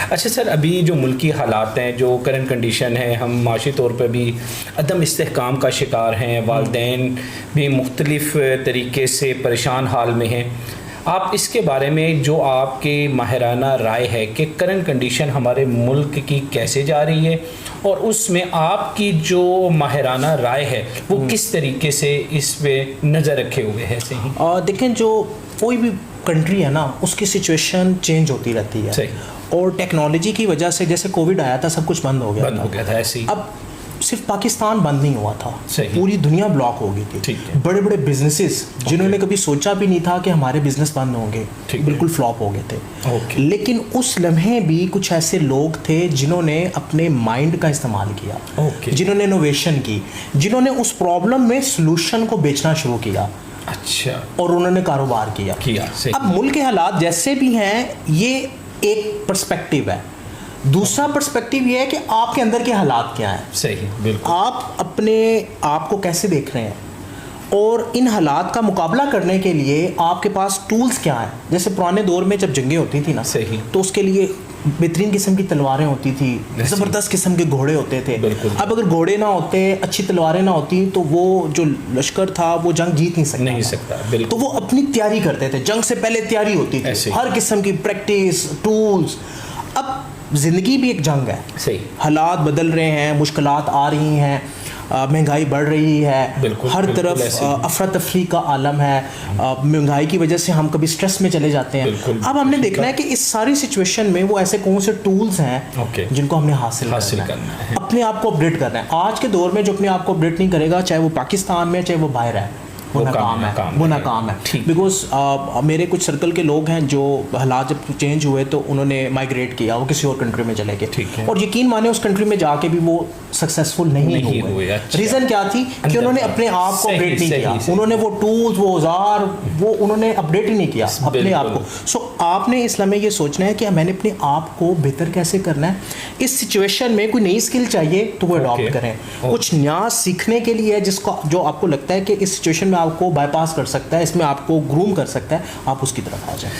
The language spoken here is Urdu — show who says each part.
Speaker 1: اچھا سر، ابھی جو ملکی حالات ہیں، جو کرنٹ کنڈیشن ہے، ہم معاشی طور پہ بھی عدم استحکام کا شکار ہیں، والدین بھی مختلف طریقے سے پریشان حال میں ہیں. آپ اس کے بارے میں جو آپ کی ماہرانہ رائے ہے کہ کرنٹ کنڈیشن ہمارے ملک کی کیسے جا رہی ہے، اور اس میں آپ کی جو ماہرانہ رائے ہے وہ کس طریقے سے اس پہ نظر رکھے ہوئے ہے؟ صحیح.
Speaker 2: دیکھیں، جو کوئی بھی کنٹری ہے نا، اس کی سچویشن چینج ہوتی رہتی ہے.
Speaker 1: صحیح.
Speaker 2: اور ٹیکنالوجی کی وجہ سے، جیسے کووڈ آیا تھا، سب کچھ بند ہو گیا
Speaker 1: تھا ایسے ہی.
Speaker 2: اب صرف پاکستان بند نہیں ہوا تھا، پوری دنیا بلاک ہو گئی تھی. بڑے بڑے بزنسز جنہوں نے کبھی سوچا بھی نہیں تھا کہ ہمارے بزنس بند ہوں گے، بالکل فلاپ ہو گئے تھے. لیکن اس لمحے بھی کچھ ایسے لوگ تھے جنہوں نے اپنے مائنڈ کا استعمال کیا، جنہوں نے انوویشن کی، جنہوں نے اس پرابلم میں سلوشن کو بیچنا شروع کیا.
Speaker 1: اچھا.
Speaker 2: اور انہوں نے کاروبار کیا. اب ملک کے حالات جیسے بھی ہیں، یہ ایک پرسپیکٹیو ہے. دوسرا پرسپیکٹیو یہ ہے کہ آپ کے اندر کے حالات کیا ہیں.
Speaker 1: صحیح، بالکل.
Speaker 2: آپ اپنے آپ کو کیسے دیکھ رہے ہیں، اور ان حالات کا مقابلہ کرنے کے لیے آپ کے پاس ٹولز کیا ہیں. جیسے پرانے دور میں جب جنگیں ہوتی تھی نا،
Speaker 1: صحیح،
Speaker 2: تو اس کے لیے بہترین قسم کی تلواریں ہوتی تھی، زبردست قسم کے گھوڑے ہوتے تھے. اب اگر گھوڑے نہ ہوتے، اچھی تلواریں نہ ہوتی، تو وہ جو لشکر تھا وہ جنگ جیت نہیں سکتا. تو وہ اپنی تیاری کرتے تھے، جنگ سے پہلے تیاری ہوتی تھی، ہر قسم کی پریکٹس، ٹولز. اب زندگی بھی ایک جنگ ہے.
Speaker 1: صحیح.
Speaker 2: حالات بدل رہے ہیں، مشکلات آ رہی ہیں، مہنگائی بڑھ رہی ہے، ہر طرف افراتفری کا عالم ہے. مہنگائی کی وجہ سے ہم کبھی سٹریس میں چلے جاتے ہیں. اب ہم نے دیکھنا ہے کہ اس ساری سچویشن میں وہ ایسے کون سے ٹولز ہیں جن کو ہم نے حاصل کرنا ہے، اپنے آپ کو اپڈیٹ کرنا ہے. آج کے دور میں جو اپنے آپ کو اپڈیٹ نہیں کرے گا، چاہے وہ پاکستان میں چاہے وہ باہر ہے، وہ ناکام ہے. بیکاز میرے کچھ سرکل کے لوگ ہیں جو حالات جب چینج ہوئے تو انہوں نے مائگریٹ کیا، وہ کسی اور کنٹری میں چلے گئے، اور یقین مانے اس کنٹری میں جا کے بھی وہ سکسیسفل نہیں ہوئے. ریزن کیا تھی کہ انہوں نے اپنے آپ کو اپڈیٹ نہیں کیا. انہوں نے وہ ٹولز، وہ اوزار، وہ انہوں نے اپڈیٹ ہی نہیں کیا اپنے آپ کو. سو آپ نے اس لمحے یہ سوچنا ہے کہ میں نے اپنے آپ کو بہتر کیسے کرنا ہے. اس سچویشن میں کوئی نئی اسکل چاہیے تو وہ اڈاپٹ کریں. کچھ نیا سیکھنے کے لیے جو آپ کو لگتا ہے کہ اس سچویشن میں آپ کو بائی پاس کر سکتا ہے، اس میں آپ کو گروم کر سکتا ہے، آپ اس کی طرف آ جائیں.